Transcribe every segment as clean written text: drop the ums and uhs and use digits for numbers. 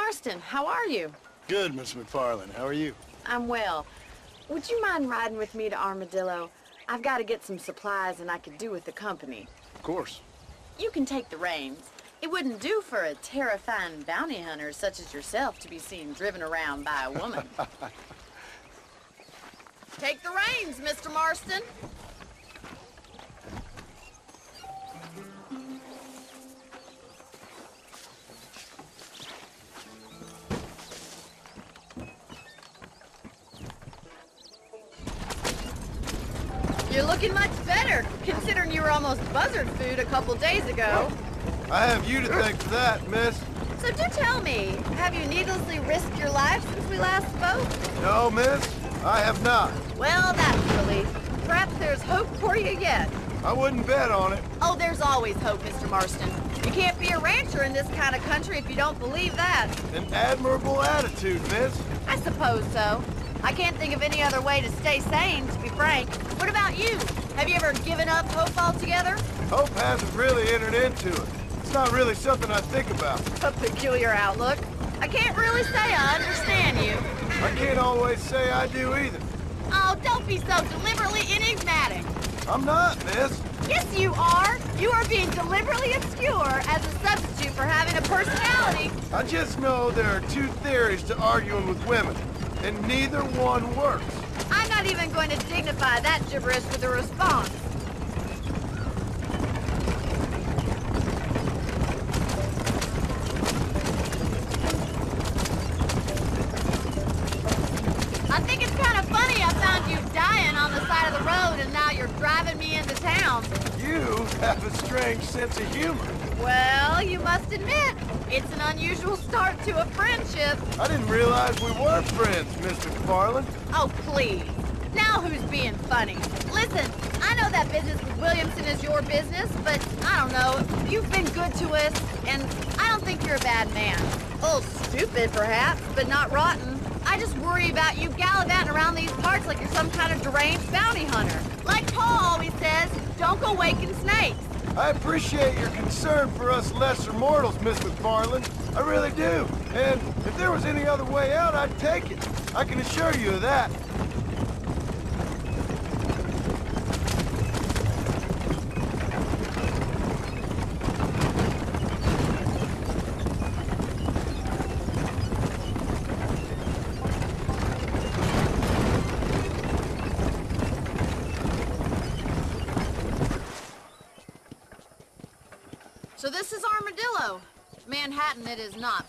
Marston, how are you? Good, Miss McFarland. How are you? I'm well. Would you mind riding with me to Armadillo? I've got to get some supplies and I could do with the company. Of course. You can take the reins. It wouldn't do for a terrifying bounty hunter such as yourself to be seen driven around by a woman. Take the reins, Mr. Marston. You're looking much better, considering you were almost buzzard food a couple days ago. Well, I have you to thank for that, miss. So do tell me, have you needlessly risked your life since we last spoke? No, miss, I have not. Well, that's a relief. Perhaps there's hope for you yet. I wouldn't bet on it. Oh, there's always hope, Mr. Marston. You can't be a rancher in this kind of country if you don't believe that. An admirable attitude, miss. I suppose so. I can't think of any other way to stay sane, to be frank. What about you? Have you ever given up hope altogether? Hope hasn't really entered into it. It's not really something I think about. A peculiar outlook. I can't really say I understand you. I can't always say I do either. Oh, don't be so deliberately enigmatic. I'm not, miss. Yes, you are. You are being deliberately obscure as a substitute for having a personality. I just know there are two theories to arguing with women, and neither one works. I'm not even going to dignify that gibberish with a response. I think it's kind of funny I found you dying on the side of the road and now you're driving me into town. You have a strange sense of humor. Well, you must admit, it's an unusual start to a friendship. I didn't realize we were friends, Mr. McFarland. Oh, please. Now who's being funny? Listen, I know that business with Williamson is your business, but I don't know. You've been good to us, and I don't think you're a bad man. A little stupid, perhaps, but not rotten. I just worry about you gallivanting around these parts like you're some kind of deranged bounty hunter. Like Paul always says, don't go waking snakes. I appreciate your concern for us lesser mortals, Miss McFarland. I really do. And if there was any other way out, I'd take it. I can assure you of that. So this is Armadillo. Manhattan it is not,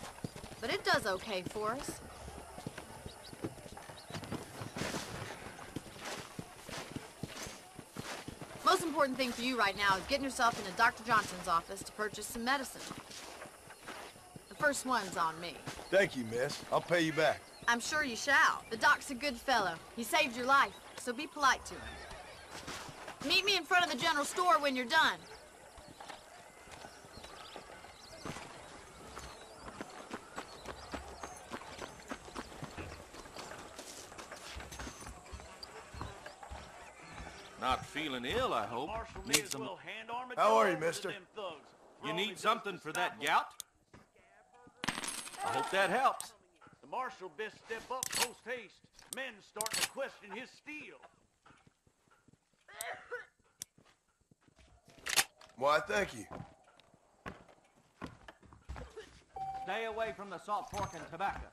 but it does okay for us. Most important thing for you right now is getting yourself into Dr. Johnson's office to purchase some medicine. The first one's on me. Thank you, miss. I'll pay you back. I'm sure you shall. The doc's a good fellow. He saved your life, so be polite to him. Meet me in front of the general store when you're done. Not feeling ill, I hope. Need some... How are you, mister? You need something for that gout? I hope that helps. The marshal best step up post haste. Men starting to question his steel. Why, thank you. Stay away from the salt pork and tobacco.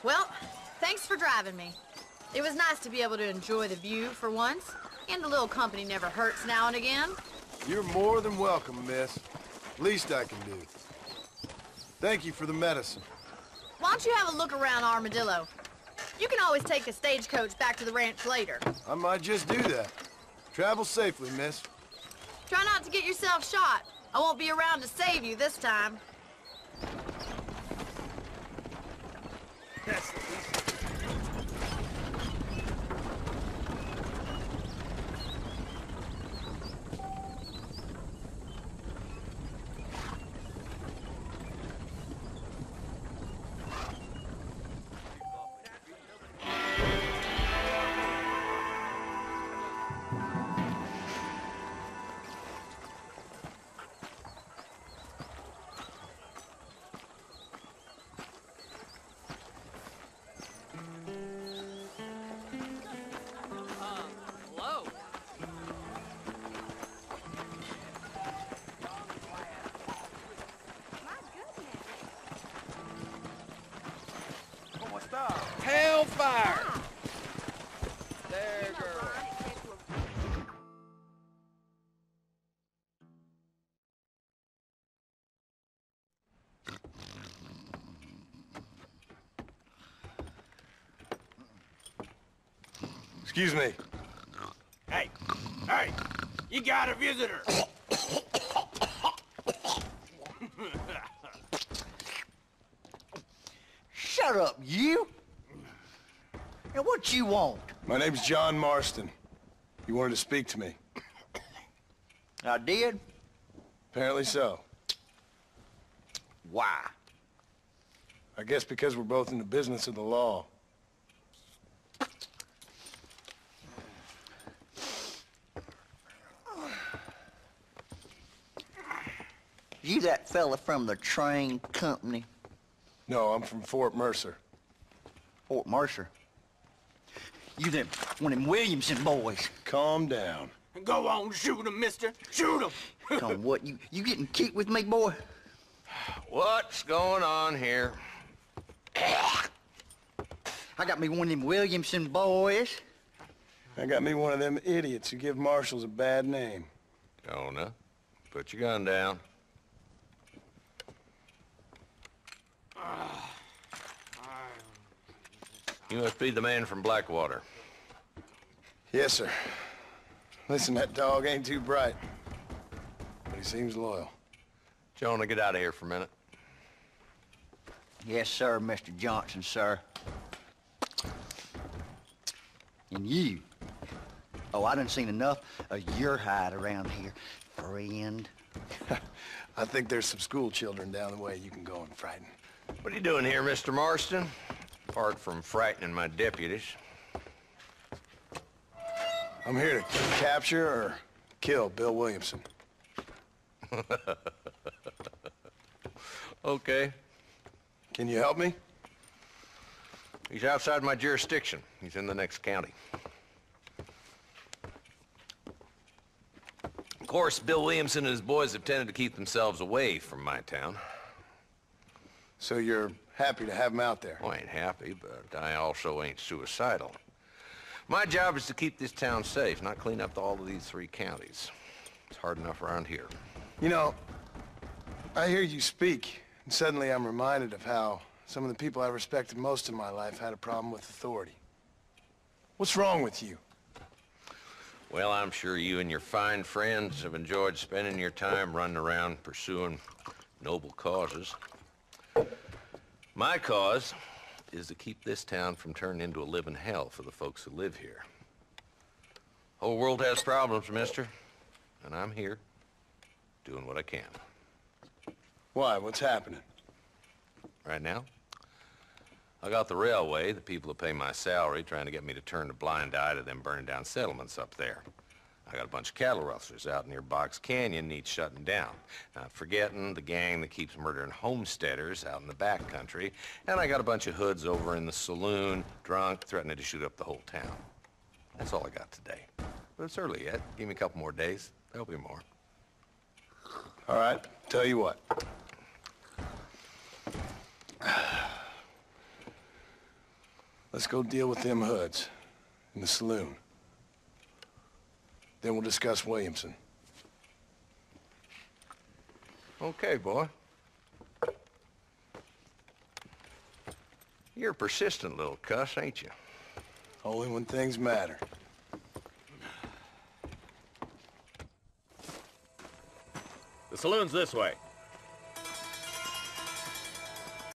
Well, thanks for driving me. It was nice to be able to enjoy the view for once, and a little company never hurts now and again. You're more than welcome, miss. Least I can do. Thank you for the medicine. Why don't you have a look around Armadillo? You can always take a stagecoach back to the ranch later. I might just do that. Travel safely, miss. Try not to get yourself shot. I won't be around to save you this time. That's the least. fire! There, girl. Excuse me. Hey, hey, you got a visitor. Shut up, you! Now, what you want? My name's John Marston. You wanted to speak to me. I did? Apparently so. Why? I guess because we're both in the business of the law. You that fella from the train company? No, I'm from Fort Mercer. Fort Mercer? You them, one of them Williamson boys. Calm down. Go on, shoot him, mister. Shoot him. Come on, what, you getting kicked with me, boy? What's going on here? I got me one of them Williamson boys. I got me one of them idiots who give marshals a bad name. Jonah, put your gun down. You must be the man from Blackwater. Yes, sir. Listen, that dog ain't too bright, but he seems loyal. Jonah, get out of here for a minute. Yes, sir, Mr. Johnson, sir. And you. Oh, I done seen enough of your hide around here, friend. I think there's some school children down the way you can go and frighten. What are you doing here, Mr. Marston? Apart from frightening my deputies. I'm here to capture or kill Bill Williamson. Okay. Can you help me? He's outside my jurisdiction. He's in the next county. Of course, Bill Williamson and his boys have tended to keep themselves away from my town. So you're happy to have him out there? Well, I ain't happy, but I also ain't suicidal. My job is to keep this town safe, not clean up all of these 3 counties. It's hard enough around here. You know, I hear you speak, and suddenly I'm reminded of how some of the people I respected most in my life had a problem with authority. What's wrong with you? Well, I'm sure you and your fine friends have enjoyed spending your time running around pursuing noble causes. My cause is to keep this town from turning into a living hell for the folks who live here. Whole world has problems, mister, and I'm here doing what I can. Why? What's happening? Right now, I got the railway, the people who pay my salary, trying to get me to turn a blind eye to them burning down settlements up there. I got a bunch of cattle rustlers out near Box Canyon needs shutting down. Not forgetting the gang that keeps murdering homesteaders out in the back country. And I got a bunch of hoods over in the saloon, drunk, threatening to shoot up the whole town. That's all I got today. But it's early yet. Give me a couple more days. There'll be more. All right, tell you what. Let's go deal with them hoods in the saloon. Then we'll discuss Williamson. Okay, boy. You're a persistent little cuss, ain't you? Only when things matter. The saloon's this way.